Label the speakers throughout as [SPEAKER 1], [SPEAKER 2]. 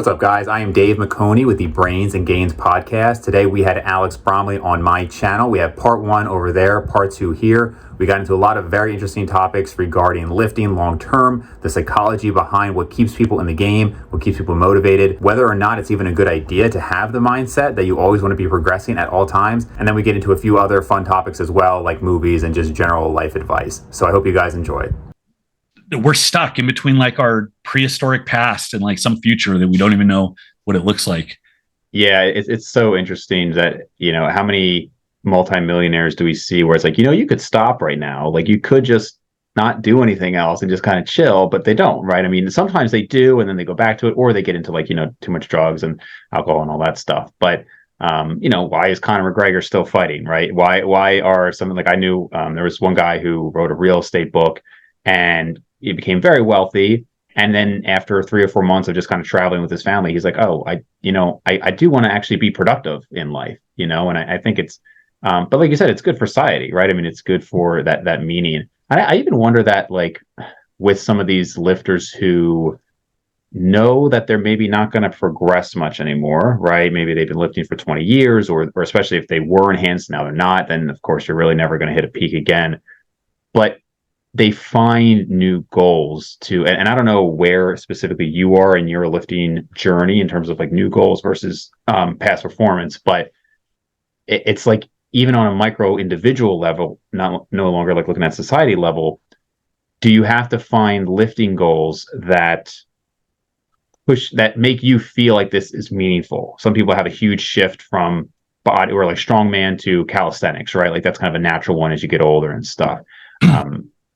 [SPEAKER 1] What's up, guys? I am Dave Maconi with the Brains and Gains podcast. Today we had Alex Bromley on my channel. We have part one over there, part two here. We got into a lot of very interesting topics regarding lifting long term, the psychology behind what keeps people in the game, what keeps people motivated, whether or not it's even a good idea to have the mindset that you always want to be progressing at all times. And then we get into a few other fun topics as well, like movies and just general life advice. So I hope you guys enjoy it.
[SPEAKER 2] We're stuck in between like our prehistoric past and like some future that we don't even know what it looks like.
[SPEAKER 3] Yeah, it's so interesting that, how many multimillionaires do we see where it's like, you could stop right now. Like you could just not do anything else and just kind of chill, but they don't, right? I mean, sometimes they do, and then they go back to it, or they get into like, too much drugs and alcohol and all that stuff. But, why is Conor McGregor still fighting, right? Why are something like I knew there was one guy who wrote a real estate book and he became very wealthy. And then after 3 or 4 months of just kind of traveling with his family, he's like, oh, I do want to actually be productive in life, and I think it's, but like you said, it's good for society, right? I mean, it's good for that meaning. I even wonder that like with some of these lifters who know that they're maybe not going to progress much anymore, right? Maybe they've been lifting for 20 years or especially if they were enhanced, now they're not, then of course you're really never going to hit a peak again. But they find new goals and I don't know where specifically you are in your lifting journey in terms of like new goals versus past performance, but it's like even on a micro individual level, no longer like looking at society level, do you have to find lifting goals that make you feel like this is meaningful? Some people have a huge shift from body or like strongman to calisthenics, right? Like that's kind of a natural one as you get older and stuff.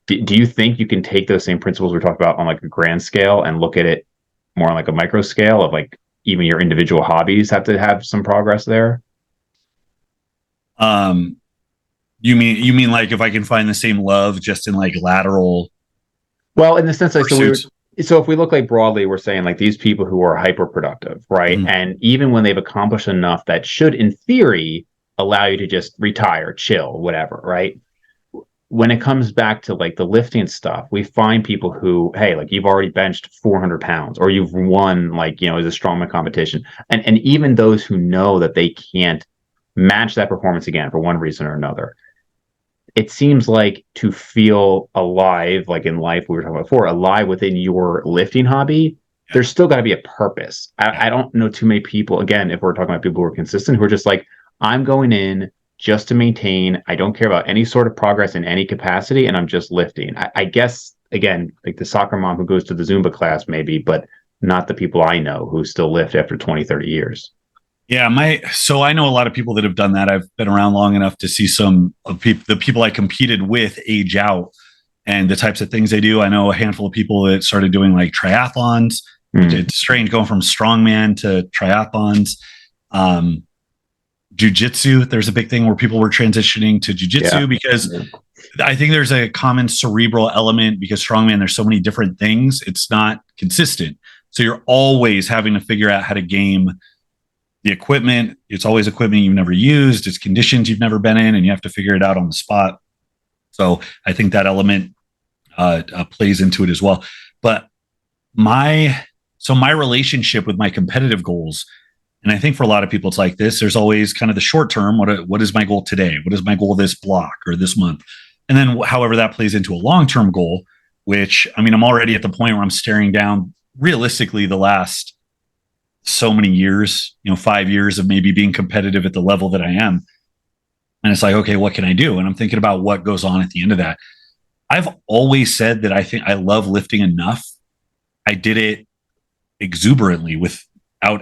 [SPEAKER 3] Do you think you can take those same principles we're talking about on like a grand scale and look at it more on like a micro scale of like even your individual hobbies have to have some progress there?
[SPEAKER 2] You mean like if I can find the same love just in like lateral?
[SPEAKER 3] Well, in the sense like
[SPEAKER 2] pursuits?
[SPEAKER 3] so if we look like broadly, we're saying like these people who are hyper productive, right? Mm-hmm. And even when they've accomplished enough that should in theory allow you to just retire, chill, whatever, right? When it comes back to like the lifting stuff, we find people who, hey, like you've already benched 400 pounds or you've won like, as a strongman competition. And even those who know that they can't match that performance again for one reason or another, it seems like to feel alive, like in life, we were talking about before, alive within your lifting hobby, there's still got to be a purpose. I don't know too many people, again, if we're talking about people who are consistent, who are just like, I'm going in just to maintain. I don't care about any sort of progress in any capacity, and I'm just lifting. I guess, again, like the soccer mom who goes to the Zumba class maybe, but not the people I know who still lift after 20, 30 years.
[SPEAKER 2] Yeah, so I know a lot of people that have done that. I've been around long enough to see some of the people I competed with age out and the types of things they do. I know a handful of people that started doing like triathlons. It's strange going from strongman to triathlons. Jiu-jitsu, there's a big thing where people were transitioning to jiu-jitsu because I think there's a common cerebral element because strongman, there's so many different things. It's not consistent. So you're always having to figure out how to game the equipment. It's always equipment you've never used. It's conditions you've never been in, and you have to figure it out on the spot. So I think that element plays into it as well. But my relationship with my competitive goals, and I think for a lot of people, it's like this. There's always kind of the short term. What is my goal today? What is my goal this block or this month? And then however that plays into a long-term goal, which, I mean, I'm already at the point where I'm staring down realistically the last so many years, 5 years of maybe being competitive at the level that I am. And it's like, okay, what can I do? And I'm thinking about what goes on at the end of that. I've always said that I think I love lifting enough. I did it exuberantly without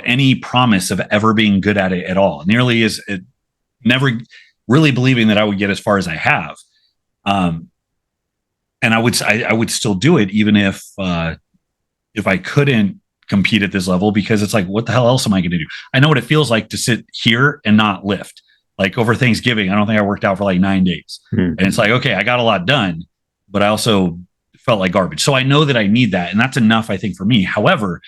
[SPEAKER 2] any promise of ever being good at it at all. Never really believing that I would get as far as I have. And I would still do it even if I couldn't compete at this level, because it's like, what the hell else am I going to do? I know what it feels like to sit here and not lift. Like over Thanksgiving, I don't think I worked out for like 9 days. And it's like, okay, I got a lot done, but I also felt like garbage. So I know that I need that. And that's enough, I think, for me. However,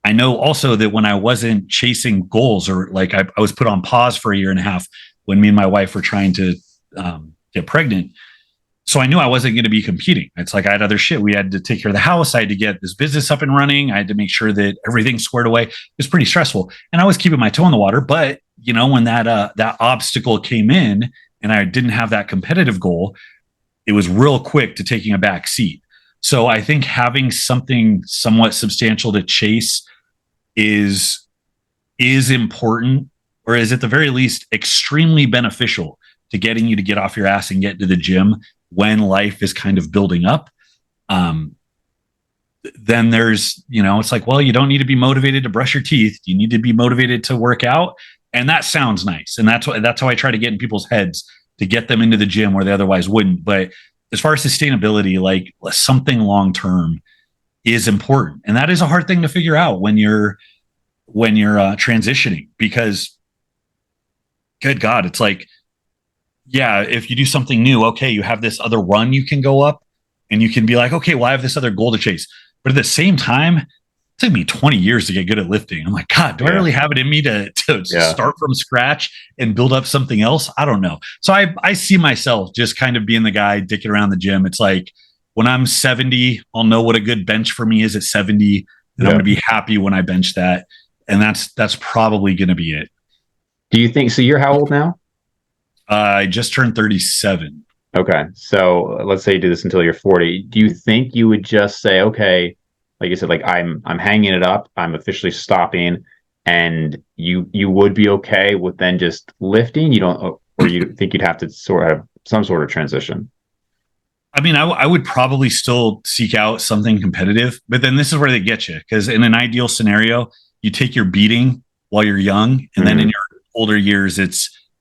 [SPEAKER 2] I know also that when I wasn't chasing goals, or like I was put on pause for 1.5 years when me and my wife were trying to get pregnant, So I knew I wasn't going to be competing. It's like I had other shit. We had to take care of the house. I had to get this business up and running. I had to make sure that everything's squared away. It was pretty stressful. And I was keeping my toe in the water. But, when that obstacle came in and I didn't have that competitive goal, it was real quick to taking a back seat. So I think having something somewhat substantial to chase is important, or is at the very least extremely beneficial to getting you to get off your ass and get to the gym when life is kind of building up. Then there's, it's like, well, you don't need to be motivated to brush your teeth. You need to be motivated to work out. And that sounds nice. And that's how I try to get in people's heads to get them into the gym where they otherwise wouldn't. But as far as sustainability, like something long-term is important. And that is a hard thing to figure out when you're transitioning, because good God, it's like, yeah, if you do something new, okay, you have this other run you can go up and you can be like, okay, well, I have this other goal to chase. But at the same time, it took me 20 years to get good at lifting. I'm like, God, do I really have it in me to start from scratch and build up something else? I don't know. So I see myself just kind of being the guy dicking around the gym. It's like when I'm 70, I'll know what a good bench for me is at 70. And I'm going to be happy when I bench that. And that's probably going to be it.
[SPEAKER 3] Do you think, so you're how old now?
[SPEAKER 2] I just turned 37.
[SPEAKER 3] Okay. So let's say you do this until you're 40. Do you think you would just say, okay, like you said, like I'm hanging it up, I'm officially stopping, and you would be okay with then just lifting? You don't, or you think you'd have to sort of some sort of transition?
[SPEAKER 2] I mean, I would probably still seek out something competitive, but then this is where they get you. Because in an ideal scenario, you take your beating while you're young, and then in your older years,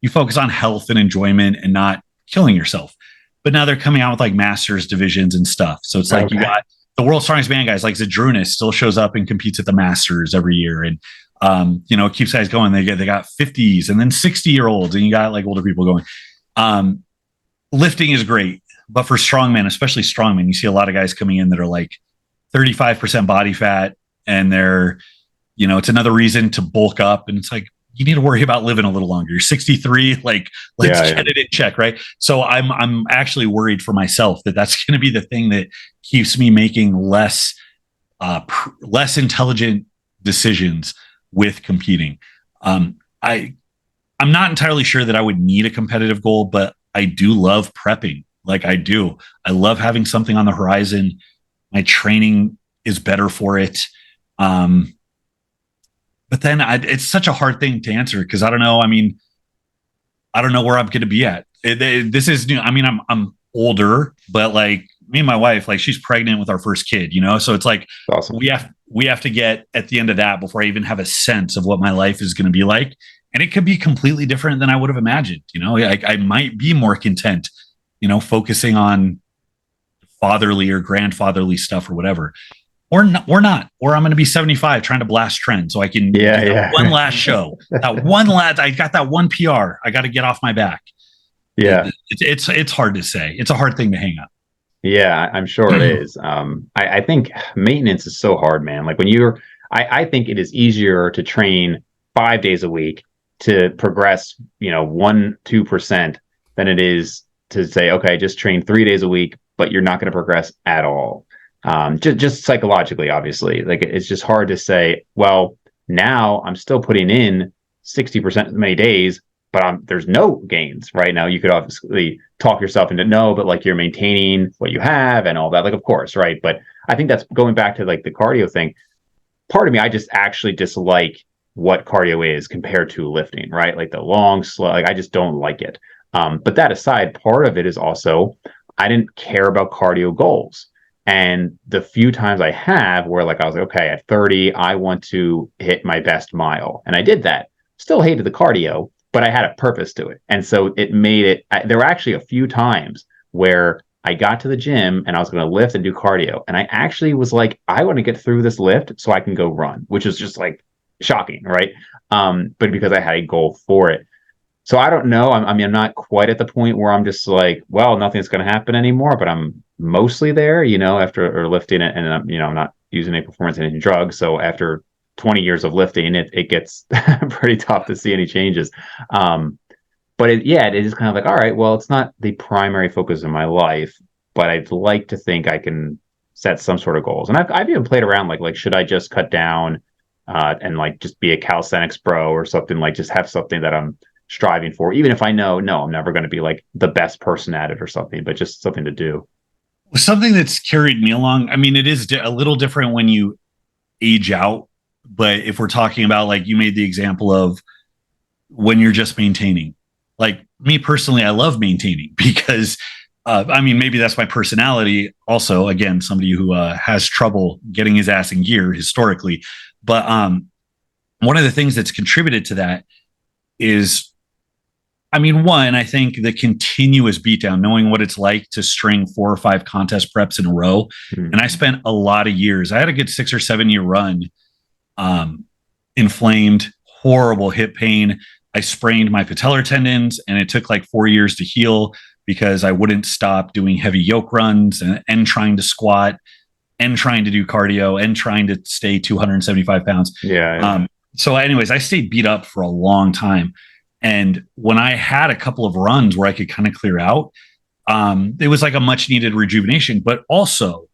[SPEAKER 2] you focus on health and enjoyment and not killing yourself. But now they're coming out with like masters divisions and stuff. So it's like you got the world's strongest man guys, like Zadrunas still shows up and competes at the masters every year. And, it keeps guys going. They got 50s and then 60-year-olds, and you got like older people going. Lifting is great, but for strongman, especially strongman, you see a lot of guys coming in that are like 35% body fat, and they're, it's another reason to bulk up. And it's like, you need to worry about living a little longer. You're 63, like let's get it in check, right? So I'm actually worried for myself that's going to be the thing that keeps me making less intelligent decisions with competing. I'm not entirely sure that I would need a competitive goal, but I do love prepping. Like I do. I love having something on the horizon. My training is better for it. But then it's such a hard thing to answer because I don't know. I mean, I don't know where I'm going to be at. This is new. I mean, I'm older, but like me and my wife, like she's pregnant with our first kid, So it's like
[SPEAKER 3] awesome.
[SPEAKER 2] we have to get at the end of that before I even have a sense of what my life is going to be like. And it could be completely different than I would have imagined. I might be more content, focusing on fatherly or grandfatherly stuff or whatever. Or not, or I'm going to be 75 trying to blast trend so I can do one last show. I got that one PR. I got to get off my back.
[SPEAKER 3] Yeah.
[SPEAKER 2] It's hard to say. It's a hard thing to hang up.
[SPEAKER 3] Yeah, I'm sure it is. I think maintenance is so hard, man. Like when I think it is easier to train 5 days a week to progress, 1-2% than it is to say, okay, just train 3 days a week, but you're not going to progress at all. Just psychologically, obviously, like it's just hard to say, well, now I'm still putting in 60% as many days, but there's no gains right now. You could obviously talk yourself into no, but like you're maintaining what you have and all that, like, of course. Right. But I think that's going back to like the cardio thing. Part of me, I just actually dislike what cardio is compared to lifting, right? Like the long, slow, like I just don't like it. But that aside, part of it is also, I didn't care about cardio goals. And the few times I have where like I was like, okay, at 30, I want to hit my best mile. And I did that. Still hated the cardio, but I had a purpose to it. And so it made it, there were actually a few times where I got to the gym and I was going to lift and do cardio. And I actually was like, I want to get through this lift so I can go run, which is just like shocking, right? But because I had a goal for it. So I don't know. I mean, I'm not quite at the point where I'm just like, well, nothing's going to happen anymore, but I'm mostly there, after lifting it. And I'm not using any performance enhancing drugs. So after 20 years of lifting, it gets pretty tough to see any changes. but it is kind of like, all right, well, it's not the primary focus of my life, but I'd like to think I can set some sort of goals. And I've even played around like should I just cut down and like just be a calisthenics pro or something, like just have something that I'm striving for, even if I know, no, I'm never going to be like the best person at it or something, but just something to do.
[SPEAKER 2] Something that's carried me along. I mean, it is a little different when you age out, but if we're talking about, like, you made the example of when you're just maintaining, like me personally, I love maintaining because I mean, maybe that's my personality. Also, again, somebody who has trouble getting his ass in gear historically. But one of the things that's contributed to that is, I mean, one, I think the continuous beatdown, knowing what it's like to string 4 or 5 contest preps in a row.
[SPEAKER 3] Mm-hmm.
[SPEAKER 2] And I spent a lot of years, I had a good 6 or 7 year run, inflamed, horrible hip pain. I sprained my patellar tendons and it took like 4 years to heal because I wouldn't stop doing heavy yoke runs and trying to squat and trying to do cardio and trying to stay 275 pounds.
[SPEAKER 3] Yeah.
[SPEAKER 2] So anyways, I stayed beat up for a long time. And when I had a couple of runs where I could kind of clear out, it was like a much needed rejuvenation, but also,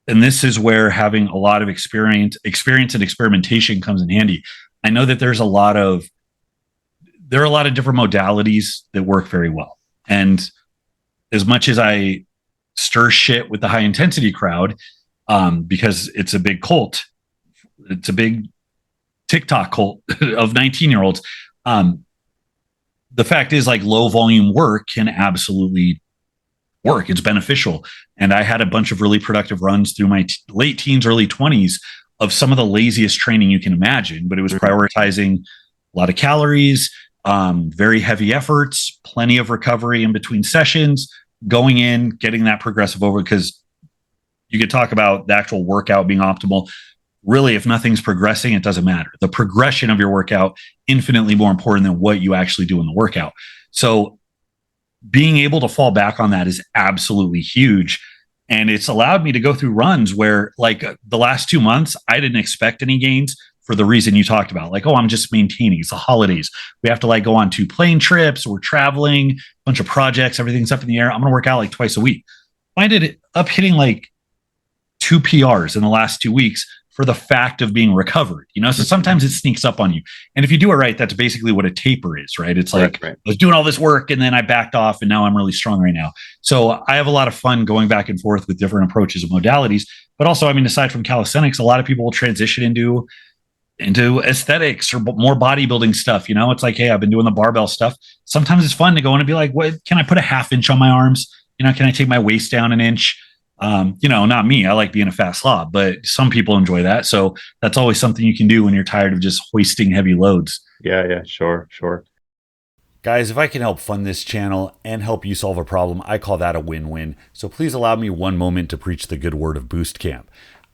[SPEAKER 2] and this is where having a lot of experience and experimentation comes in handy. I know that there are a lot of different modalities that work very well. And as much as I stir shit with the high intensity crowd, because it's a big cult, it's a big TikTok cult of 19-year-olds. The fact is, like, low volume work can absolutely work. It's beneficial. And I had a bunch of really productive runs through my late teens, early 20s of some of the laziest training you can imagine, but it was prioritizing a lot of calories, very heavy efforts, plenty of recovery in between sessions, going in, getting that progressive over, because you could talk about the actual workout being optimal. Really, if nothing's progressing, it doesn't matter. The progression of your workout, infinitely more important than what you actually do in the workout. So being able to fall back on that is absolutely huge. And it's allowed me to go through runs where, like, the last 2 months, I didn't expect any gains for the reason you talked about. Like, oh, I'm just maintaining. It's the holidays. We have to like go on 2 plane trips. We're traveling, a bunch of projects, everything's up in the air. I'm going to work out like twice a week. I ended up hitting like 2 PRs in the last 2 weeks for the fact of being recovered, so sometimes it sneaks up on you. And if you do it right, that's basically what a taper is, right? It's like, right. I was doing all this work and then I backed off and now I'm really strong right now. So I have a lot of fun going back and forth with different approaches and modalities. But also, I mean, aside from calisthenics, a lot of people will transition into aesthetics or more bodybuilding stuff. It's like, hey, I've been doing the barbell stuff. Sometimes it's fun to go in and be like, what, can I put a 1/2 inch on my arms? Can I take my waist down 1 inch? Not me. I like being a fast slob, but some people enjoy that. So that's always something you can do when you're tired of just hoisting heavy loads.
[SPEAKER 3] Yeah, sure.
[SPEAKER 1] Guys, if I can help fund this channel and help you solve a problem, I call that a win-win. So please allow me one moment to preach the good word of Boostcamp.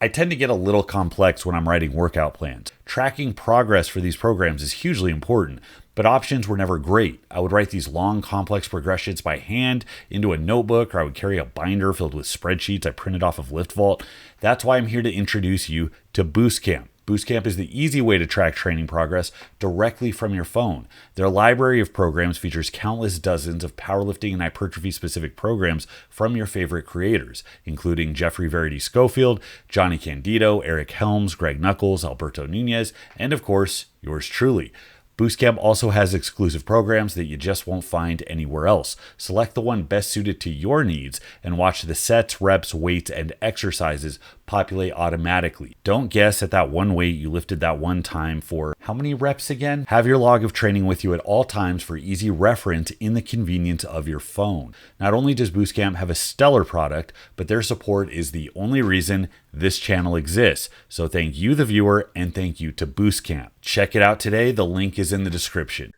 [SPEAKER 1] I tend to get a little complex when I'm writing workout plans. Tracking progress for these programs is hugely important, but options were never great. I would write these long, complex progressions by hand into a notebook, or I would carry a binder filled with spreadsheets I printed off of LiftVault. That's why I'm here to introduce you to Boostcamp. Boostcamp is the easy way to track training progress directly from your phone. Their library of programs features countless dozens of powerlifting and hypertrophy-specific programs from your favorite creators, including Jeffrey Verity Schofield, Johnny Candido, Eric Helms, Greg Knuckles, Alberto Nunez, and of course, yours truly. Boostcamp also has exclusive programs that you just won't find anywhere else. Select the one best suited to your needs and watch the sets, reps, weights, and exercises populate automatically. Don't guess at that one weight you lifted that one time for how many reps again? Have your log of training with you at all times for easy reference in the convenience of your phone. Not only does Boostcamp have a stellar product, but their support is the only reason this channel exists. So thank you, the viewer, and thank you to Boostcamp. Check it out today. The link is in the description.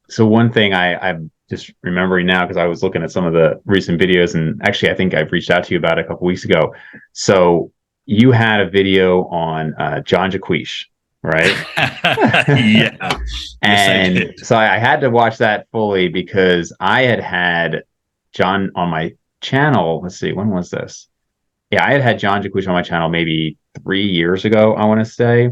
[SPEAKER 3] So one thing I'm just remembering now, because I was looking at some of the recent videos, and actually I think I've reached out to you about it a couple weeks ago. So you had a video on John Jaquish, right?
[SPEAKER 2] Yeah.
[SPEAKER 3] And
[SPEAKER 2] yes,
[SPEAKER 3] so I had to watch that fully because I had John on my channel. Let's see, when was this? Yeah, I had John Jaquish on my channel maybe 3 years ago, I want to say.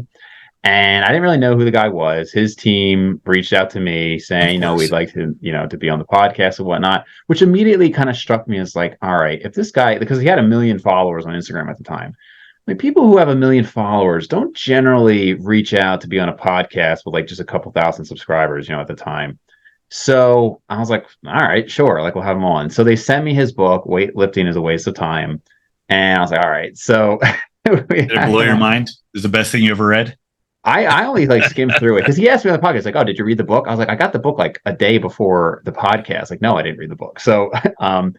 [SPEAKER 3] And I didn't really know who the guy was. His team reached out to me saying, we'd like to, to be on the podcast and whatnot, which immediately kind of struck me as like, all right, if this guy, because he had 1 million followers on Instagram at the time, like people who have 1 million followers don't generally reach out to be on a podcast with like just a couple thousand subscribers, at the time. So I was like, all right, sure. Like we'll have him on. So they sent me his book, Weightlifting is a Waste of Time. And I was like, all right. So
[SPEAKER 2] did it blow your mind? Is the best thing you ever read?
[SPEAKER 3] I only like skimmed through it because he asked me on the podcast, like, oh, did you read the book? I was like, I got the book like a day before the podcast. Like, no, I didn't read the book. So, and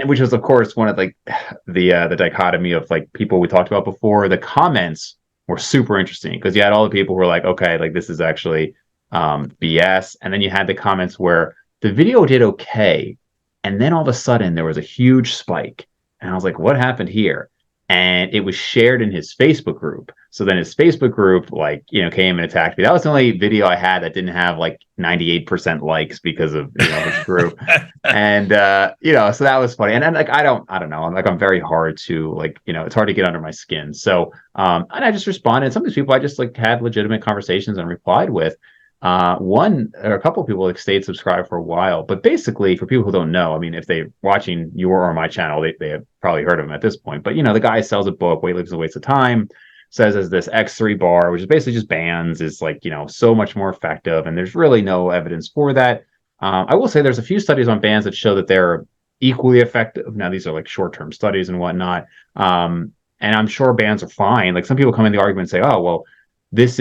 [SPEAKER 3] which was, of course, one of like the dichotomy of like people we talked about before. The comments were super interesting because you had all the people who were like, okay, like this is actually BS. And then you had the comments where the video did okay. And then all of a sudden there was a huge spike. And I was like, what happened here? And it was shared in his Facebook group. So then his Facebook group, like, came and attacked me. That was the only video I had that didn't have like 98% likes because of his group. And so that was funny. And like I don't know. I'm very hard to like, it's hard to get under my skin. So and I just responded. Some of these people I just like had legitimate conversations and replied with. One or a couple of people like stayed subscribed for a while, but basically for people who don't know, I mean, if they're watching your or my channel, they have probably heard of him at this point, but the guy sells a book, Weightlifting is a Waste of Time, says as this X3 bar, which is basically just bands, is like, so much more effective. And there's really no evidence for that. I will say there's a few studies on bands that show that they're equally effective. Now, these are like short-term studies and whatnot. And I'm sure bands are fine. Like some people come in the argument and say, oh, well, this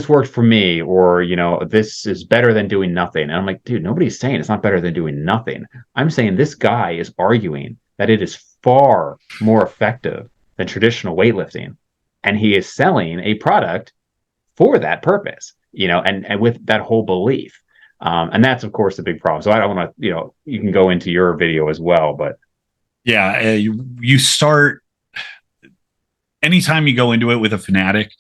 [SPEAKER 3] worked for me, or this is better than doing nothing. And I'm like, dude, nobody's saying it's not better than doing nothing. I'm saying this guy is arguing that it is far more effective than traditional weightlifting, and he is selling a product for that purpose, and with that whole belief. And that's of course the big problem. So I don't want to, you can go into your video as well, but
[SPEAKER 2] yeah, you start anytime you go into it with a fanatic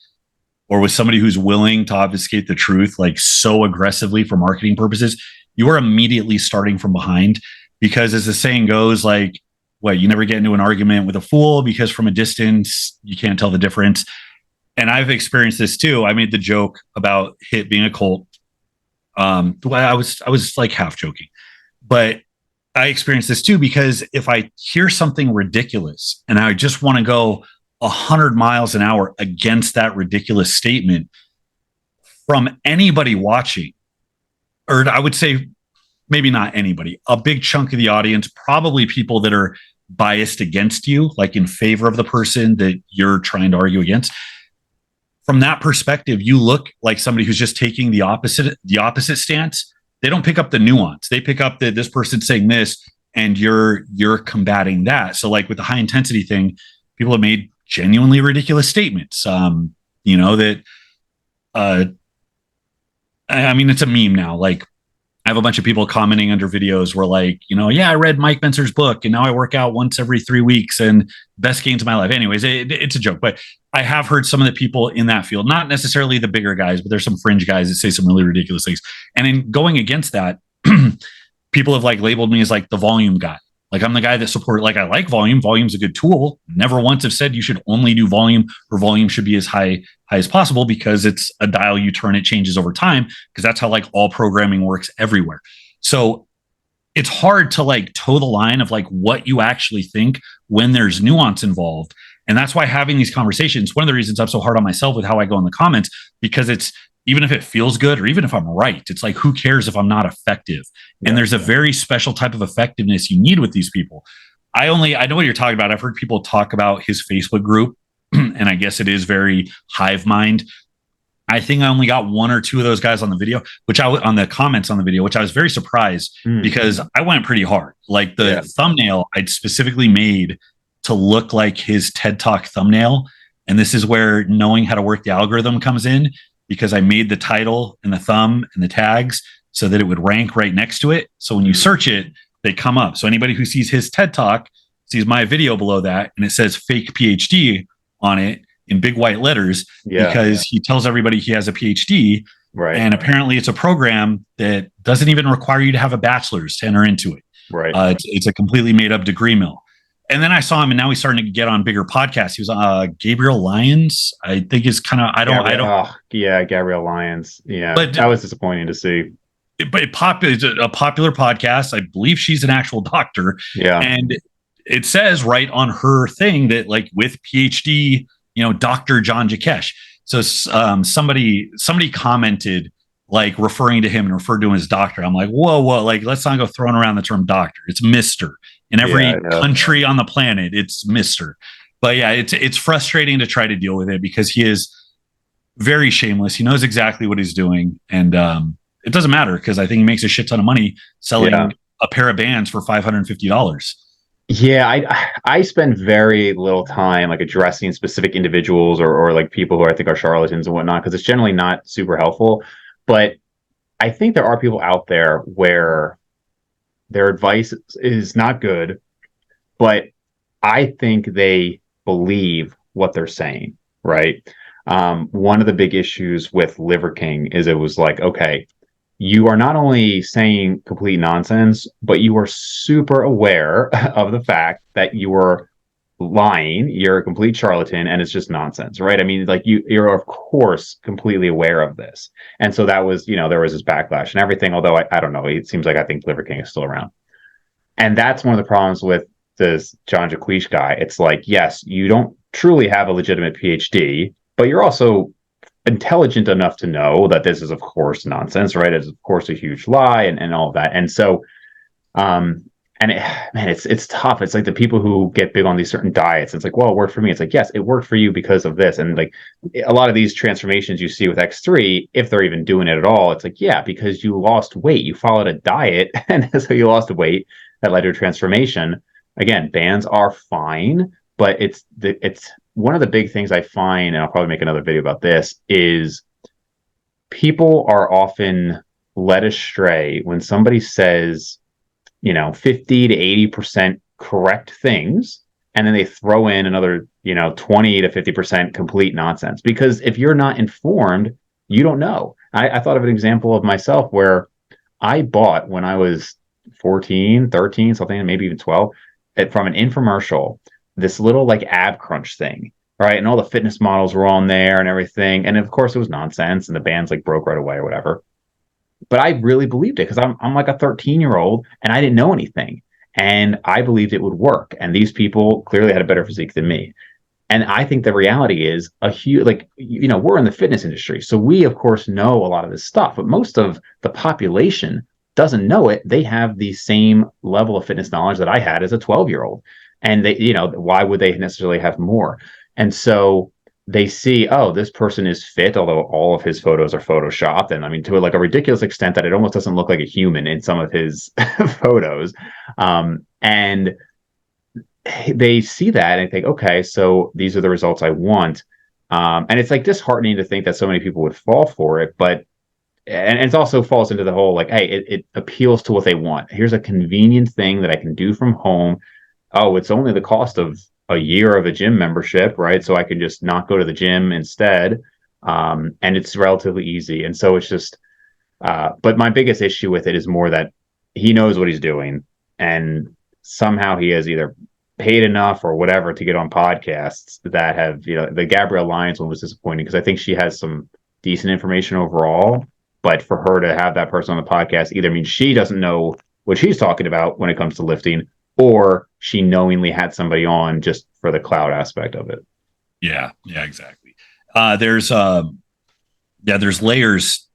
[SPEAKER 2] or with somebody who's willing to obfuscate the truth, like so aggressively for marketing purposes, you are immediately starting from behind, because as the saying goes, like, you never get into an argument with a fool because from a distance, you can't tell the difference. And I've experienced this too. I made the joke about HIIT being a cult. I was like half joking, but I experienced this too, because if I hear something ridiculous and I just want to go 100 miles an hour against that ridiculous statement from anybody watching, or I would say maybe not anybody, a big chunk of the audience, probably people that are biased against you, like in favor of the person that you're trying to argue against. From that perspective, you look like somebody who's just taking the opposite stance. They don't pick up the nuance. They pick up that this person's saying this and you're combating that. So like with the high intensity thing, people have made genuinely ridiculous statements. That I mean, it's a meme now. Like I have a bunch of people commenting under videos where like, yeah, I read Mike Benser's book and now I work out once every 3 weeks and best gains of my life. Anyways, it's a joke, but I have heard some of the people in that field, not necessarily the bigger guys, but there's some fringe guys that say some really ridiculous things. And in going against that, people have like labeled me as like the volume guy. Like I'm the guy that support, like I like volume. Volume's a good tool. Never once have said you should only do volume, or volume should be as high as possible, because it's a dial you turn, it changes over time, because that's how like all programming works everywhere. So it's hard to like toe the line of like what you actually think when there's nuance involved. And that's why having these conversations, one of the reasons I'm so hard on myself with how I go in the comments, because it's, even if it feels good or even if I'm right, it's like, who cares if I'm not effective? Yeah, and there's a very special type of effectiveness you need with these people. I know what you're talking about. I've heard people talk about his Facebook group, and I guess it is very hive mind. I think I only got 1 or 2 of those guys on the video, on the comments on the video, which I was very surprised because I went pretty hard. Like the thumbnail I'd specifically made to look like his TED Talk thumbnail. And this is where knowing how to work the algorithm comes in, because I made the title and the thumb and the tags so that it would rank right next to it. So when you search it, they come up. So anybody who sees his TED Talk sees my video below that, and it says fake PhD on it in big white letters, because he tells everybody he has a PhD. Right. And apparently it's a program that doesn't even require you to have a bachelor's to enter into it.
[SPEAKER 3] Right.
[SPEAKER 2] It's a completely made up degree mill. and then I saw him, and now he's starting to get on bigger podcasts. He was on Gabriel Lyons, I think is kind of,
[SPEAKER 3] Gabriel Lyons. Yeah,
[SPEAKER 2] but
[SPEAKER 3] that was disappointing to see.
[SPEAKER 2] But it's a popular podcast. I believe she's an actual doctor.
[SPEAKER 3] Yeah.
[SPEAKER 2] And it says right on her thing that like with PhD, Dr. John Jakesh. So somebody commented like referring to him and referred to him as doctor. I'm like, whoa, like let's not go throwing around the term doctor. It's Mr. In every country on the planet, it's Mr. But yeah, it's frustrating to try to deal with it because he is very shameless. He knows exactly what he's doing. And it doesn't matter because I think he makes a shit ton of money selling a pair of bands for $550.
[SPEAKER 3] Yeah, I spend very little time like addressing specific individuals or like people who I think are charlatans and whatnot, because it's generally not super helpful. But I think there are people out there where their advice is not good, but I think they believe what they're saying, right? One of the big issues with Liver King is it was like, okay, you are not only saying complete nonsense, but you are super aware of the fact that you are lying, you're a complete charlatan, and it's just nonsense, right? I mean, like you're of course completely aware of this. And so that was, there was this backlash and everything, although I don't know, it seems like I think Liver King is still around. And that's one of the problems with this John Jaquish guy. It's like, yes, you don't truly have a legitimate PhD, but you're also intelligent enough to know that this is of course nonsense, right? It's of course a huge lie and all of that. And so it's tough. It's like the people who get big on these certain diets. It's like, well, it worked for me. It's like, yes, it worked for you because of this. And like a lot of these transformations you see with X3, if they're even doing it at all, it's like, yeah, because you lost weight, you followed a diet, and so you lost weight that led to a transformation. Again, bands are fine, but it's one of the big things I find, and I'll probably make another video about this, is people are often led astray when somebody says, 50 to 80% correct things, and then they throw in another, 20 to 50% complete nonsense. Because if you're not informed, you don't know. I thought of an example of myself where I bought when I was 14, 13, something, maybe even 12, from an infomercial, this little like ab crunch thing, right? And all the fitness models were on there and everything. And of course it was nonsense and the bands like broke right away or whatever. But I really believed it because I'm like a 13-year-old and I didn't know anything. And I believed it would work. And these people clearly had a better physique than me. And I think the reality is a huge, like, we're in the fitness industry. So we, of course, know a lot of this stuff. But most of the population doesn't know it. They have the same level of fitness knowledge that I had as a 12-year-old. And they, why would they necessarily have more? And so they see, oh, this person is fit, although all of his photos are photoshopped. And I mean, to like a ridiculous extent that it almost doesn't look like a human in some of his photos. And they see that and think, okay, so these are the results I want. And it's like disheartening to think that so many people would fall for it. But and it also falls into the whole like, hey, it appeals to what they want. Here's a convenient thing that I can do from home. Oh, it's only the cost of a year of a gym membership, right? So I can just not go to the gym instead. And it's relatively easy. And so it's just, but my biggest issue with it is more that he knows what he's doing. And somehow he has either paid enough or whatever to get on podcasts that have, the Gabrielle Lyons one was disappointing because I think she has some decent information overall. But for her to have that person on the podcast either means she doesn't know what she's talking about when it comes to lifting, or she knowingly had somebody on just for the cloud aspect of it.
[SPEAKER 2] Yeah, exactly. There's layers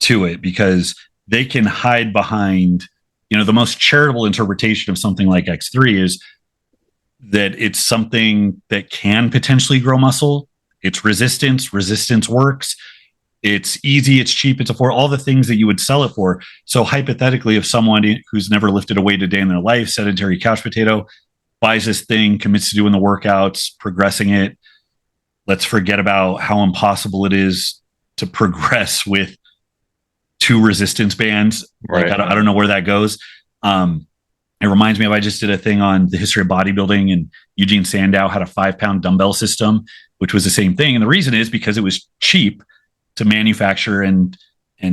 [SPEAKER 2] to it because they can hide behind, the most charitable interpretation of something like X3 is that it's something that can potentially grow muscle. It's resistance works. It's easy, it's cheap, it's affordable, all the things that you would sell it for. So hypothetically, if someone who's never lifted a weight a day in their life, sedentary couch potato, buys this thing, commits to doing the workouts, progressing it, let's forget about how impossible it is to progress with 2 resistance bands.
[SPEAKER 3] Right.
[SPEAKER 2] Like, I don't know where that goes. It reminds me of, I just did a thing on the history of bodybuilding, and Eugene Sandow had a 5-pound dumbbell system, which was the same thing. And the reason is because it was cheap to manufacture and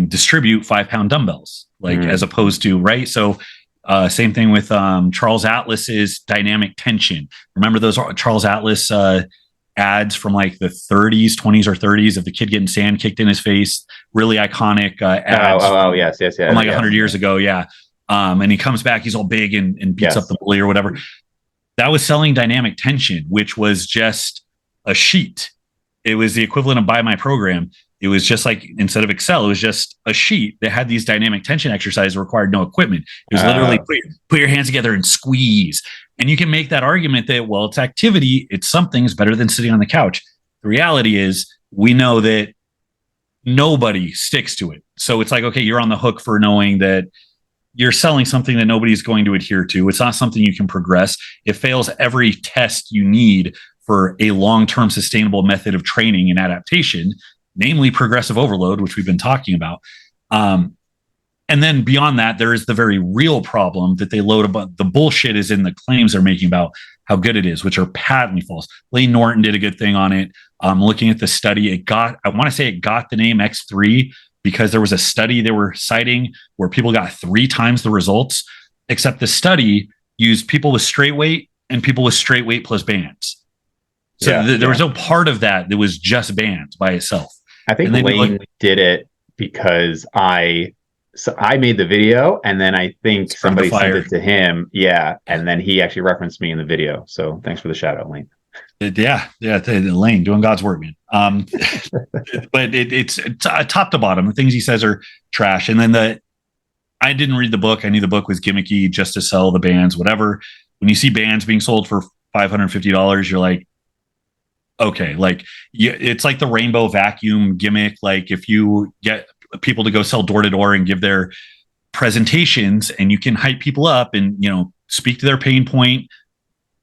[SPEAKER 2] distribute 5-pound dumbbells, like as opposed to, right? So Same thing with Charles Atlas's dynamic tension. Remember those Charles Atlas ads from like the 30s, 20s, or 30s of the kid getting sand kicked in his face? Really iconic ads.
[SPEAKER 3] Yes.
[SPEAKER 2] From like 100 years ago. Yeah. And he comes back, he's all big and beats up the bully or whatever. That was selling dynamic tension, which was just a sheet. It was the equivalent of buy my program. It was just like, instead of Excel, it was just a sheet that had these dynamic tension exercises that required no equipment. It was literally put your hands together and squeeze. And you can make that argument that, well, it's activity, it's something's better than sitting on the couch. The reality is, we know that nobody sticks to it. So it's like, okay, you're on the hook for knowing that you're selling something that nobody's going to adhere to. It's not something you can progress. It fails every test you need for a long-term sustainable method of training and adaptation, namely progressive overload, which we've been talking about. And then beyond that, there is the very real problem that they load about. The bullshit is in the claims they're making about how good it is, which are patently false. Lane Norton did a good thing on it. Looking at the study, I want to say it got the name X3 because there was a study they were citing where people got 3 times the results, except the study used people with straight weight and people with straight weight plus bands. So there was no part of that was just bands by itself.
[SPEAKER 3] I think Lane did it because I made the video, and then I think somebody sent it to him. Yeah. And then he actually referenced me in the video. So thanks for the shout out, Lane.
[SPEAKER 2] Lane doing God's work, man. But it's top to bottom. The things he says are trash. And then I didn't read the book. I knew the book was gimmicky just to sell the bands, whatever. When you see bands being sold for $550, you're like, okay, like it's like the rainbow vacuum gimmick. Like if you get people to go sell door to door and give their presentations, and you can hype people up and, speak to their pain point,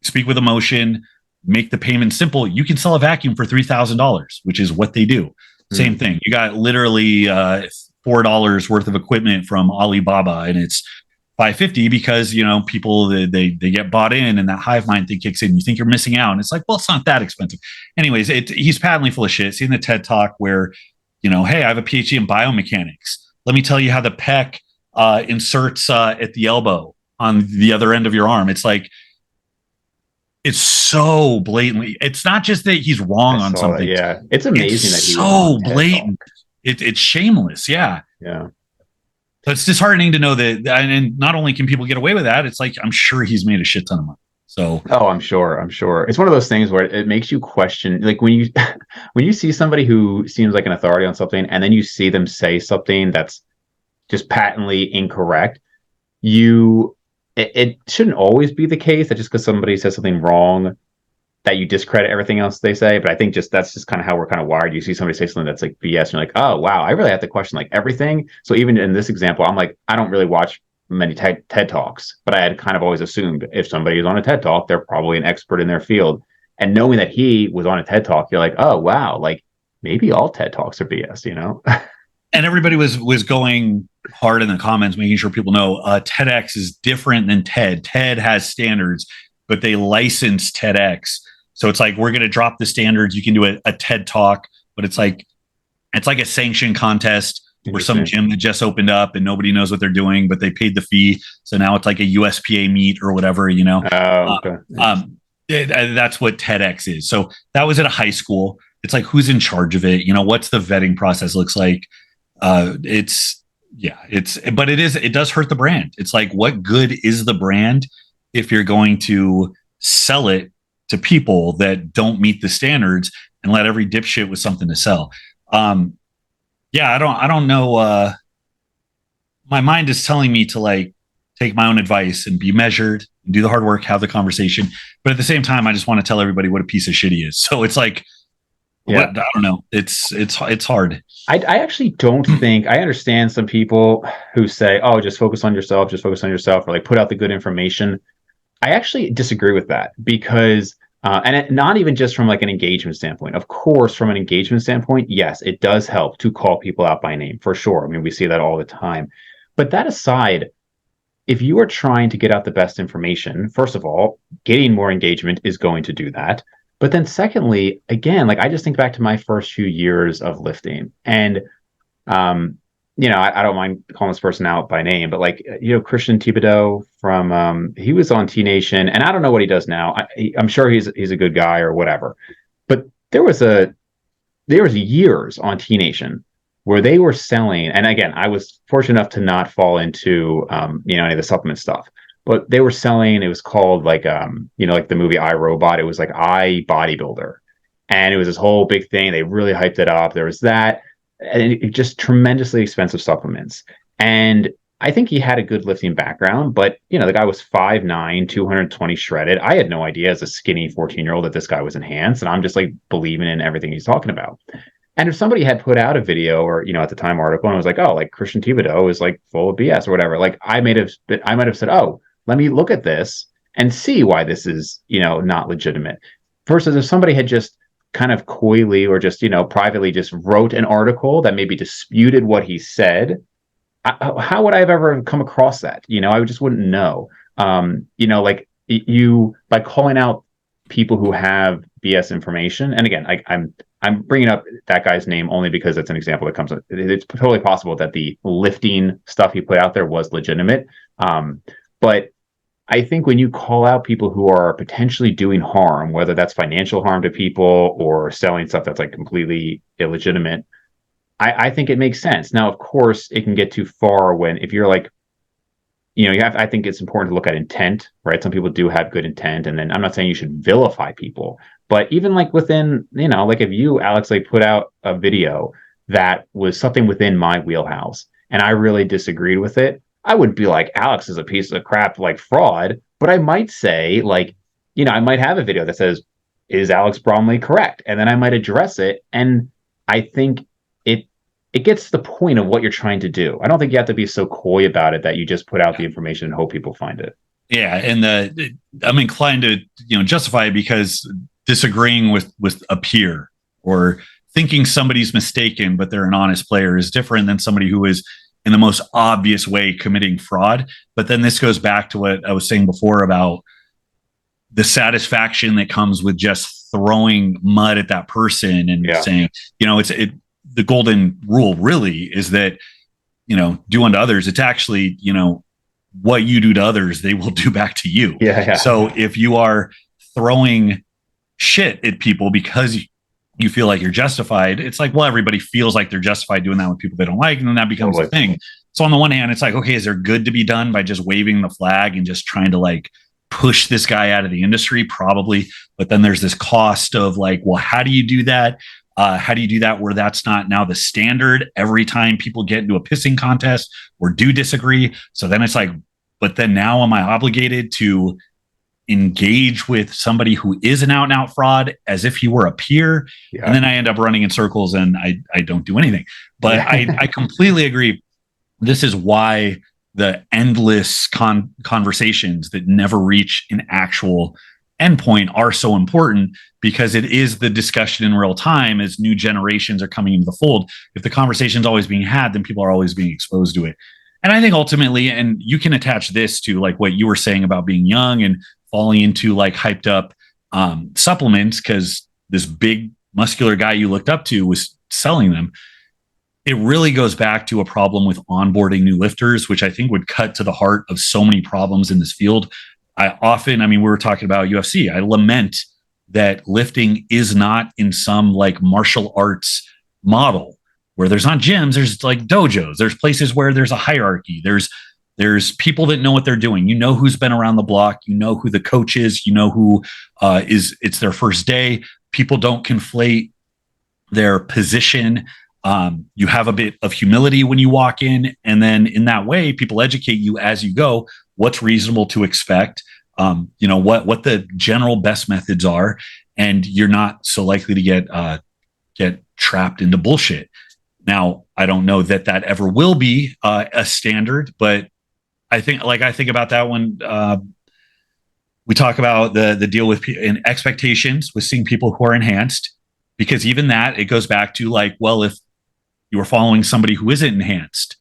[SPEAKER 2] speak with emotion, make the payment simple, you can sell a vacuum for $3,000, which is what they do. Same thing. You got literally $4 worth of equipment from Alibaba, and it's $550 because people they get bought in, and that hive mind thing kicks in. You think you're missing out, and it's like, well, it's not that expensive. Anyways, he's patently full of shit. Seeing the TED Talk where, hey, I have a PhD in biomechanics. Let me tell you how the pec inserts at the elbow on the other end of your arm. It's like, it's so blatantly. It's not just that he's wrong on something.
[SPEAKER 3] It's amazing that he's
[SPEAKER 2] so blatant. It's shameless. Yeah. So it's disheartening to know that, and not only can people get away with that, it's like, I'm sure he's made a shit ton of money. So,
[SPEAKER 3] I'm sure. It's one of those things where it makes you question, like when you see somebody who seems like an authority on something, and then you see them say something that's just patently incorrect. It shouldn't always be the case that just because somebody says something wrong that you discredit everything else they say. But I think that's just kind of how we're kind of wired. You see somebody say something that's like BS, and you're like, oh wow, I really have to question like everything. So even in this example, I'm like, I don't really watch many TED Talks, but I had kind of always assumed if somebody is on a TED Talk, they're probably an expert in their field. And knowing that he was on a TED Talk, you're like, oh wow, like maybe all TED Talks are BS,
[SPEAKER 2] And everybody was going hard in the comments, making sure people know TEDx is different than TED. TED has standards, but they license TEDx. So it's like, we're going to drop the standards. You can do a TED Talk, but it's like a sanctioned contest where some gym that just opened up and nobody knows what they're doing, but they paid the fee. So now it's like a USPA meet or whatever,
[SPEAKER 3] Okay.
[SPEAKER 2] That's what TEDx is. So that was at a high school. It's like, who's in charge of it? What's the vetting process looks like? It does hurt the brand. It's like, what good is the brand if you're going to sell it to people that don't meet the standards and let every dipshit with something to sell? I don't know. My mind is telling me to like take my own advice and be measured and do the hard work, have the conversation. But at the same time, I just want to tell everybody what a piece of shit he is. So it's like, I don't know. It's hard.
[SPEAKER 3] I actually don't think I understand some people who say, oh, just focus on yourself, or like put out the good information. I actually disagree with that because, not even just from like an engagement standpoint. Of course, from an engagement standpoint, yes, it does help to call people out by name for sure. I mean, we see that all the time. But that aside, if you are trying to get out the best information, first of all, getting more engagement is going to do that. But then secondly, again, like I just think back to my first few years of lifting, and I don't mind calling this person out by name, but like, Christian Thibodeau from, he was on T Nation, and I don't know what he does now. I'm sure he's a good guy or whatever, but there was years on T Nation where they were selling, and again, I was fortunate enough to not fall into, any of the supplement stuff, but they were selling, it was called like, like the movie I, Robot. It was like I Bodybuilder. And it was this whole big thing. They really hyped it up. There was that, and just tremendously expensive supplements. And I think he had a good lifting background, but the guy was 5'9", 220 shredded. I had no idea as a skinny 14-year-old that this guy was enhanced, and I'm just like believing in everything he's talking about. And if somebody had put out a video or, at the time article, and was like, oh, like Christian Thibodeau is like full of BS or whatever, like I might have said, oh, let me look at this and see why this is, not legitimate. Versus if somebody had just kind of coyly or just, privately just wrote an article that maybe disputed what he said, how would I have ever come across that? I just wouldn't know. Like you, by calling out people who have BS information. And again, I'm bringing up that guy's name only because it's an example that comes up. It's totally possible that the lifting stuff he put out there was legitimate. But I think when you call out people who are potentially doing harm, whether that's financial harm to people or selling stuff that's like completely illegitimate, I think it makes sense. Now, of course, it can get too far if you're like, I think it's important to look at intent, right? Some people do have good intent. And then I'm not saying you should vilify people, but even like within, like if you, Alex, like put out a video that was something within my wheelhouse and I really disagreed with it, I wouldn't be like, Alex is a piece of crap, like fraud, but I might say like, I might have a video that says, is Alex Bromley correct? And then I might address it. And I think it gets to the point of what you're trying to do. I don't think you have to be so coy about it that you just put out the information and hope people find it.
[SPEAKER 2] Yeah. And I'm inclined to, justify it because disagreeing with a peer or thinking somebody's mistaken, but they're an honest player is different than somebody who is in the most obvious way committing fraud. But then this goes back to what I was saying before about the satisfaction that comes with just throwing mud at that person and saying, the golden rule really is that, do unto others. It's actually, what you do to others, they will do back to you.
[SPEAKER 3] Yeah.
[SPEAKER 2] So if you are throwing shit at people because you feel like you're justified, it's like, well, everybody feels like they're justified doing that with people they don't like. And then that becomes a thing. So on the one hand, it's like, okay, is there good to be done by just waving the flag and just trying to like push this guy out of the industry? Probably. But then there's this cost of like, well, how do you do that? How do you do that where that's not now the standard every time people get into a pissing contest or do disagree? So then it's like, but then now am I obligated to engage with somebody who is an out and out fraud as if he were a peer? Yeah. And then I end up running in circles and I don't do anything. But I completely agree. This is why the endless conversations that never reach an actual endpoint are so important, because it is the discussion in real time as new generations are coming into the fold. If the conversation is always being had, then people are always being exposed to it. And I think ultimately, and you can attach this to like what you were saying about being young and falling into like hyped up supplements because this big muscular guy you looked up to was selling them. It really goes back to a problem with onboarding new lifters, which I think would cut to the heart of so many problems in this field. We were talking about UFC. I lament that lifting is not in some like martial arts model where there's not gyms, there's like dojos, there's places where there's a hierarchy. There's people that know what they're doing. You know who's been around the block. You know who the coach is. You know who it's their first day. People don't conflate their position. You have a bit of humility when you walk in. And then in that way, people educate you as you go, what's reasonable to expect, what the general best methods are. And you're not so likely to get trapped into bullshit. Now, I don't know that ever will be a standard, but I think about that when we talk about the deal with expectations with seeing people who are enhanced, because even that, it goes back to like, well, if you are following somebody who isn't enhanced,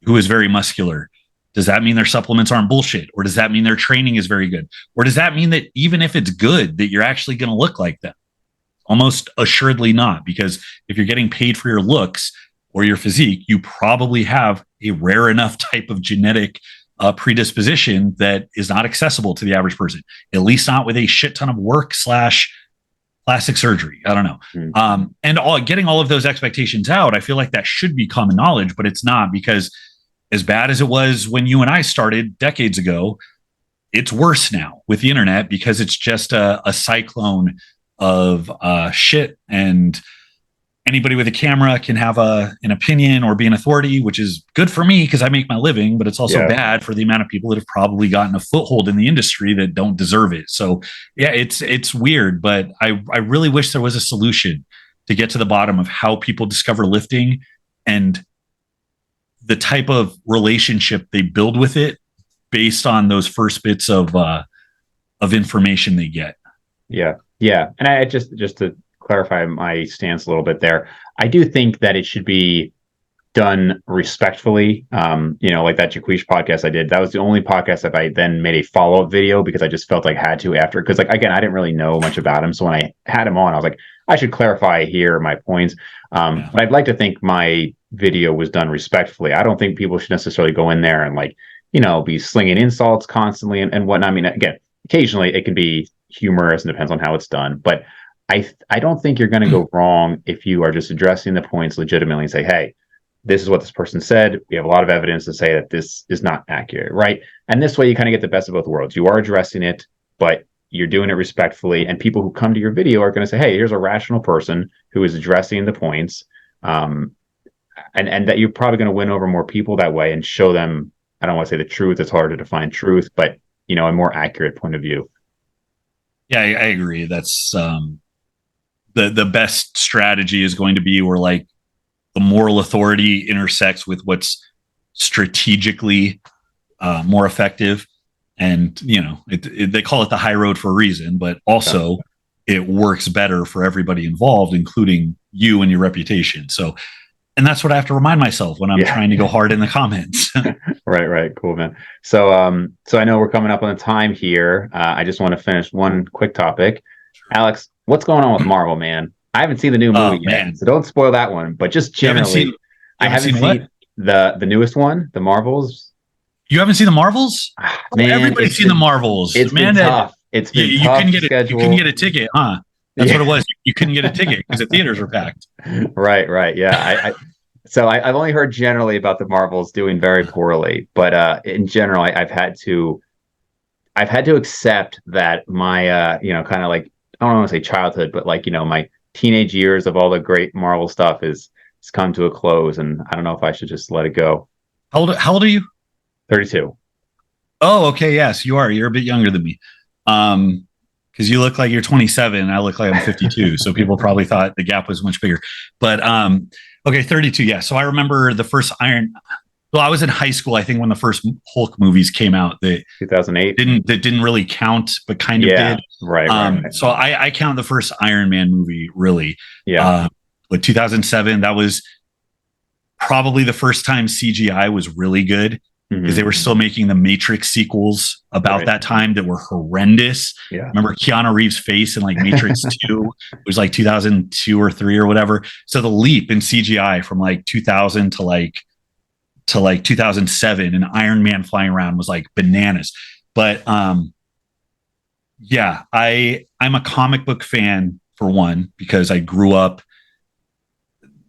[SPEAKER 2] who is very muscular, does that mean their supplements aren't bullshit? Or does that mean their training is very good? Or does that mean that even if it's good, that you're actually going to look like them? Almost assuredly not, because if you're getting paid for your looks, or your physique, you probably have a rare enough type of genetic predisposition that is not accessible to the average person, at least not with a shit ton of work / plastic surgery. I don't know. And getting all of those expectations out, I feel like that should be common knowledge, but it's not, because as bad as it was when you and I started decades ago, it's worse now with the internet, because it's just a cyclone of shit, and anybody with a camera can have an opinion or be an authority, which is good for me because I make my living, but it's also bad for the amount of people that have probably gotten a foothold in the industry that don't deserve it. So yeah, it's weird, but I really wish there was a solution to get to the bottom of how people discover lifting and the type of relationship they build with it based on those first bits of information they get.
[SPEAKER 3] Yeah. And I just to clarify my stance a little bit there, I do think that it should be done respectfully. Like that Jaquish podcast I did, that was the only podcast that I then made a follow-up video, because I just felt like I had to after, because again, I didn't really know much about him. So when I had him on, I was like, I should clarify here my points. But I'd like to think my video was done respectfully. I don't think people should necessarily go in there and be slinging insults constantly and whatnot. I mean, again, occasionally it can be humorous and depends on how it's done, but I don't think you're going to go wrong if you are just addressing the points legitimately and say, hey, this is what this person said. We have a lot of evidence to say that this is not accurate, right? And this way you kind of get the best of both worlds. You are addressing it, but you're doing it respectfully. And people who come to your video are going to say, hey, here's a rational person who is addressing the points. And that you're probably going to win over more people that way and show them, I don't want to say the truth, it's hard to define truth, but a more accurate point of view.
[SPEAKER 2] Yeah, I agree. That's the best strategy is going to be where the moral authority intersects with what's strategically more effective. And, they call it the high road for a reason, but also it works better for everybody involved, including you and your reputation. So, and that's what I have to remind myself when I'm trying to go hard in the comments.
[SPEAKER 3] Right. Cool, man. So I know we're coming up on the time here. I just want to finish one quick topic. Sure. Alex, what's going on with Marvel, man? I haven't seen the new movie yet, so don't spoil that one. But just generally, I haven't seen the newest one, the Marvels.
[SPEAKER 2] You haven't seen the Marvels?
[SPEAKER 3] Man,
[SPEAKER 2] everybody's seen the Marvels.
[SPEAKER 3] It's been tough. It's been tough.
[SPEAKER 2] You couldn't get a ticket, huh? That's what it was. You couldn't get a ticket because the theaters were packed.
[SPEAKER 3] Right. Yeah. So I've only heard generally about the Marvels doing very poorly, but in general, I've had to accept that my kind of I don't want to say childhood, but my teenage years of all the great Marvel stuff has come to a close, and I don't know if I should just let it go.
[SPEAKER 2] How old are you?
[SPEAKER 3] 32.
[SPEAKER 2] Oh, okay. Yes, you are. You're a bit younger than me. Because you look like you're 27 and I look like I'm 52. So people probably thought the gap was much bigger. But okay, 32. Yeah. So I remember the first I was in high school, I think, when the first Hulk movies came out. That
[SPEAKER 3] 2008
[SPEAKER 2] didn't really count, but kind of did.
[SPEAKER 3] Right.
[SPEAKER 2] So I count the first Iron Man movie really.
[SPEAKER 3] Yeah.
[SPEAKER 2] With 2007, that was probably the first time CGI was really good. Because they were still making the Matrix sequels about that time that were horrendous. Yeah. Remember Keanu Reeves' face in Matrix 2? It was 2002 or 3 or whatever. So the leap in CGI from 2000 to 2007 and Iron Man flying around was bananas. But yeah, I'm a comic book fan for one, because I grew up.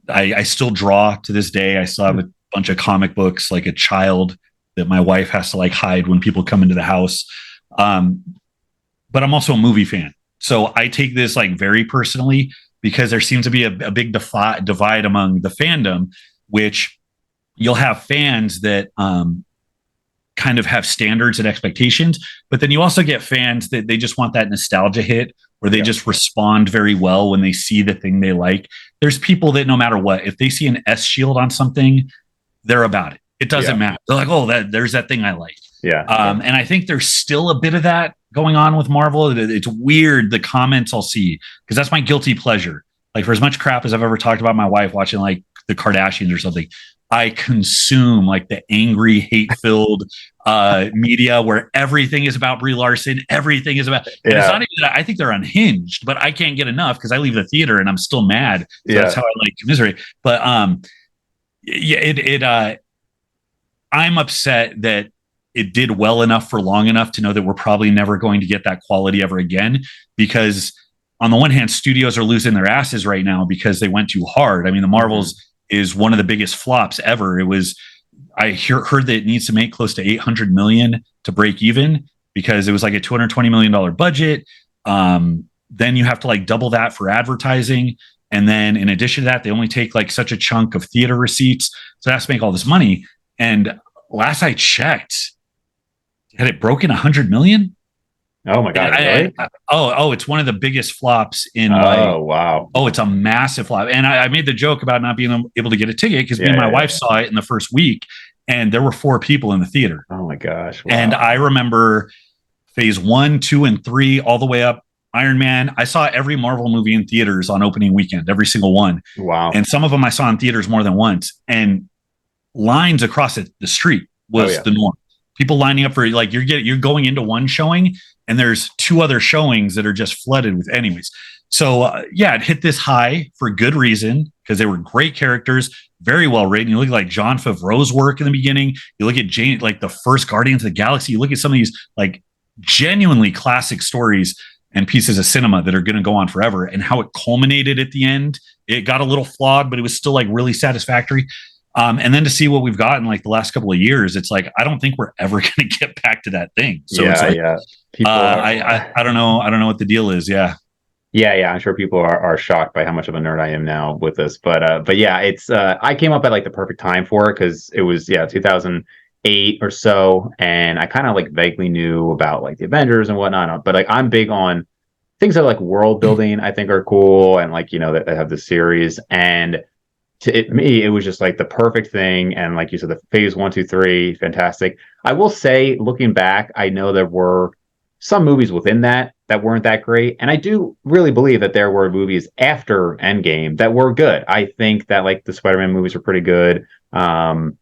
[SPEAKER 2] I still draw to this day. I still have a bunch of comic books like a child that my wife has to hide when people come into the house. But I'm also a movie fan. So I take this very personally, because there seems to be a big divide among the fandom, which you'll have fans that kind of have standards and expectations, but then you also get fans that they just want that nostalgia hit, or they just respond very well when they see the thing they like. There's people that no matter what, if they see an S shield on something, they're about it. It doesn't matter. They're like, oh, there's that thing I like.
[SPEAKER 3] Yeah.
[SPEAKER 2] And I think there's still a bit of that going on with Marvel. It's weird, the comments I'll see, because that's my guilty pleasure. For as much crap as I've ever talked about my wife watching the Kardashians or something, I consume the angry, hate-filled media where everything is about Brie Larson. Everything is about. And it's not even that I think they're unhinged, but I can't get enough because I leave the theater and I'm still mad. So that's how I commiserate. But Yeah, I'm upset that it did well enough for long enough to know that we're probably never going to get that quality ever again. Because on the one hand, studios are losing their asses right now because they went too hard. I mean, the Marvels is one of the biggest flops ever. Heard that it needs to make close to 800 million to break even because it was like a $220 million budget. Then you have to like double that for advertising. And then in addition to that, they only take like such a chunk of theater receipts. So it has to make all this money. And last I checked, had it broken 100 million?
[SPEAKER 3] Oh my God, really?
[SPEAKER 2] It's one of the biggest flops in
[SPEAKER 3] wow.
[SPEAKER 2] Oh, it's a massive flop. And I made the joke about not being able to get a ticket because me and my wife saw it in the first week and there were 4 people in the theater.
[SPEAKER 3] Oh my gosh. Wow.
[SPEAKER 2] And I remember phase 1, 2, and 3, all the way up Iron Man. I saw every Marvel movie in theaters on opening weekend, every single one.
[SPEAKER 3] Wow.
[SPEAKER 2] And some of them I saw in theaters more than once. And lines across the street was the norm. People lining up for like you're going into one showing and there's 2 other showings that are just flooded with anyways. So it hit this high for good reason because they were great characters, very well written. You look at like Jon Favreau's work in the beginning. You look at like the first Guardians of the Galaxy. You look at some of these like genuinely classic stories and pieces of cinema that are going to go on forever, and how it culminated at the end. It got a little flawed, but it was still like really satisfactory. And then to see what we've gotten like the last couple of years, it's like I don't think we're ever going to get back to that thing. So it's like, I don't know. I don't know what the deal is. Yeah.
[SPEAKER 3] I'm sure people are shocked by how much of a nerd I am now with this, but yeah, it's I came up at like the perfect time for it because it was 2008 or so, and I kind of like vaguely knew about like the Avengers and whatnot, but like I'm big on things that like world building. I think are cool, and like that have the series, and to me, it was just like the perfect thing. And like you said, the phase 1, 2, 3, fantastic. I will say, looking back, I know there were some movies within that weren't that great. And I do really believe that there were movies after Endgame that were good. I think that like the Spider-Man movies were pretty good. Couple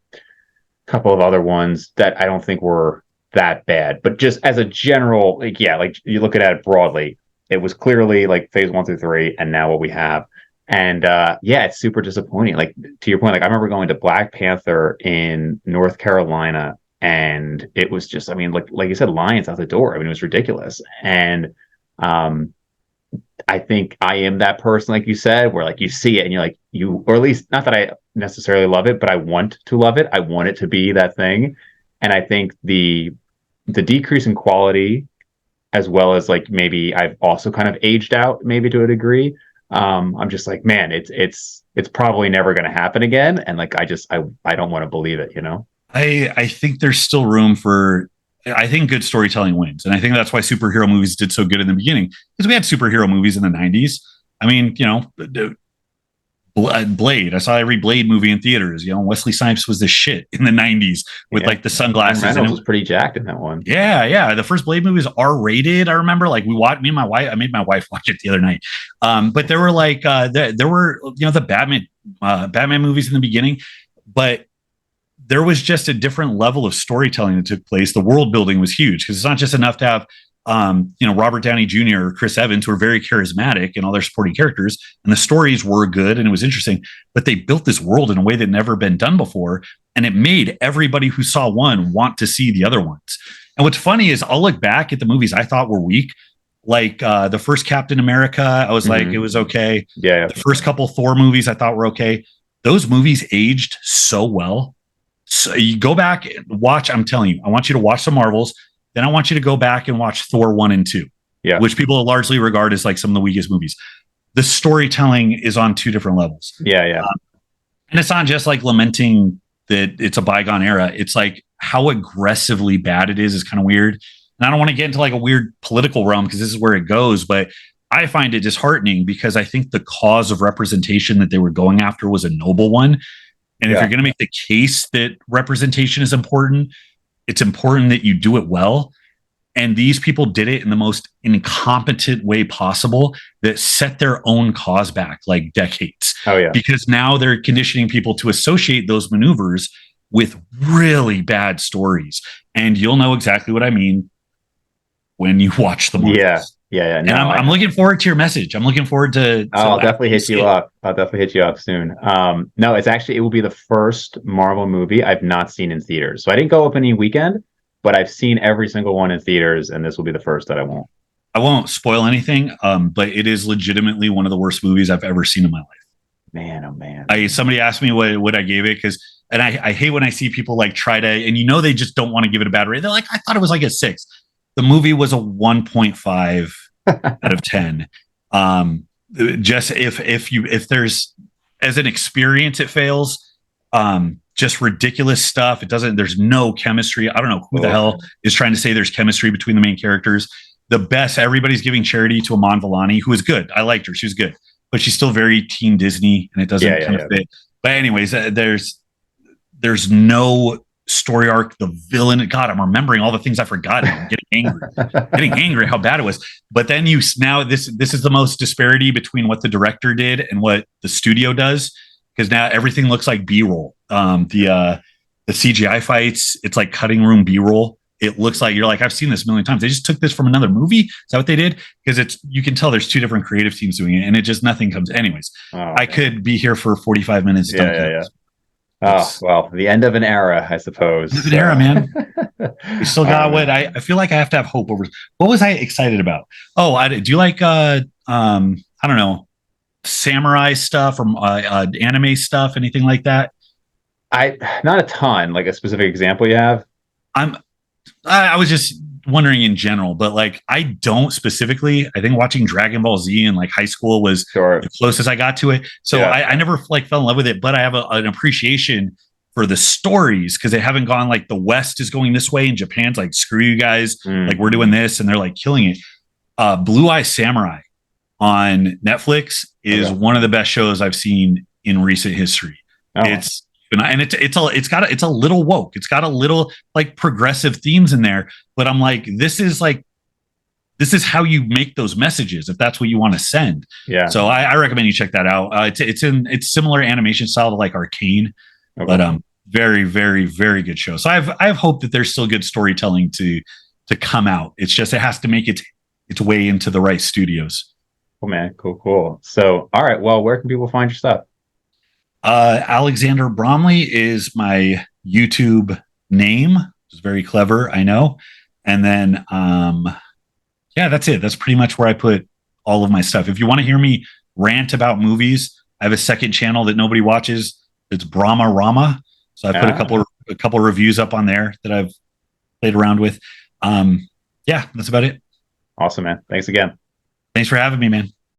[SPEAKER 3] of other ones that I don't think were that bad. But just as a general, like you look at it broadly, it was clearly like phase 1 through 3, and now what we have. And it's super disappointing. Like to your point, like I remember going to Black Panther in North Carolina, and it was just, I mean, like you said, lines out the door. I mean, it was ridiculous. And I think I am that person, like you said, where like you see it and you're like, or at least not that I necessarily love it, but I want to love it. I want it to be that thing. And I think the decrease in quality, as well as like maybe I've also kind of aged out, maybe to a degree. I'm just like, man, it's probably never going to happen again, and like I don't want to believe it.
[SPEAKER 2] I think there's still room for. I think good storytelling wins, and I think that's why superhero movies did so good in the beginning, because we had superhero movies in the '90s. I mean, Blade. I saw every Blade movie in theaters. Wesley Snipes was the shit in the '90s with like the sunglasses.
[SPEAKER 3] And Reynolds was pretty jacked in that one.
[SPEAKER 2] Yeah. The first Blade movie was R-rated. I remember, like we watched. Me and my wife. I made my wife watch it the other night. But there were like there were the Batman movies in the beginning, but there was just a different level of storytelling that took place. The world building was huge because it's not just enough to have Robert Downey Jr. or Chris Evans, who are very charismatic and all their supporting characters, and the stories were good and it was interesting, but they built this world in a way that never been done before, and it made everybody who saw one want to see the other ones. And what's funny is I'll look back at the movies I thought were weak, like the first Captain America. I was like, it was okay.
[SPEAKER 3] Yeah.
[SPEAKER 2] The first couple Thor movies I thought were okay. Those movies aged so well. So you go back and watch. I'm telling you, I want you to watch the Marvels. Then I want you to go back and watch Thor 1 and 2, which people largely regard as like some of the weakest movies. The storytelling is on 2 different levels.
[SPEAKER 3] Yeah.
[SPEAKER 2] And it's not just like lamenting that it's a bygone era. It's like how aggressively bad it is kind of weird. And I don't want to get into like a weird political realm because this is where it goes, but I find it disheartening because I think the cause of representation that they were going after was a noble one. And if you're going to make the case that representation is important, it's important that you do it well. And these people did it in the most incompetent way possible that set their own cause back like decades.
[SPEAKER 3] Oh, yeah.
[SPEAKER 2] Because now they're conditioning people to associate those maneuvers with really bad stories. And you'll know exactly what I mean when you watch the Marvels.
[SPEAKER 3] Yeah. No,
[SPEAKER 2] And I'm looking forward to your message. I'm looking forward to.
[SPEAKER 3] I'll definitely hit you up. I'll definitely hit you up soon. No, it will be the first Marvel movie I've not seen in theaters. So I didn't go opening weekend, but I've seen every single one in theaters, and this will be the first that I won't.
[SPEAKER 2] I won't spoil anything, but it is legitimately one of the worst movies I've ever seen in my life.
[SPEAKER 3] Man, oh man.
[SPEAKER 2] Somebody asked me what I gave it and I hate when I see people like try to, and they just don't want to give it a bad rating. They're like, I thought it was like a 6. The movie was a 1.5 out of 10. Just if there's, as an experience, it fails. Just ridiculous stuff. There's no chemistry. I don't know who the hell is trying to say there's chemistry between the main characters. The best, everybody's giving charity to Aman Vellani, who is good. I liked her. She was good, but she's still very Team Disney, and it doesn't kind of fit. But anyways, there's no story arc. The villain, God, I'm remembering all the things I forgot. I'm getting angry how bad it was. But then this is the most disparity between what the director did and what the studio does, because now everything looks like B-roll. The CGI fights, it's like cutting room B-roll. It looks like you're like, I've seen this a million times. They just took this from another movie. Is that what they did? Because you can tell there's 2 different creative teams doing it, and it just nothing comes. Anyways, I could be here for 45 minutes.
[SPEAKER 3] Yeah. Oh, well, the end of an era, I suppose.
[SPEAKER 2] End of an era, man. We still got I feel like I have to have hope over. What was I excited about? Oh, do you like I don't know, samurai stuff or anime stuff, anything like that?
[SPEAKER 3] Not a ton. Like a specific example you have?
[SPEAKER 2] I was just wondering in general, but like I don't specifically. I think watching Dragon Ball Z in like high school was the closest I got to it. So I never like fell in love with it, but I have an appreciation for the stories because they haven't gone like the West is going this way and Japan's like, screw you guys, like we're doing this, and they're like killing it. Blue Eye Samurai on Netflix is one of the best shows I've seen in recent history. It's a little woke. It's got a little like progressive themes in there, but I'm like, this is how you make those messages if that's what you want to send. Yeah. So I recommend you check that out. It's similar animation style to like Arcane, but very, very, very good show. So I have hope that there's still good storytelling to come out. It's just, it has to make its way into the right studios.
[SPEAKER 3] Oh man, cool. So, all right. Well, where can people find your stuff?
[SPEAKER 2] Alexander Bromley is my YouTube name. It's very clever, I know. And then, that's it. That's pretty much where I put all of my stuff. If you want to hear me rant about movies, I have a second channel that nobody watches. It's Brahma Rama. So I put a couple reviews up on there that I've played around with. That's about it.
[SPEAKER 3] Awesome, man. Thanks again.
[SPEAKER 2] Thanks for having me, man.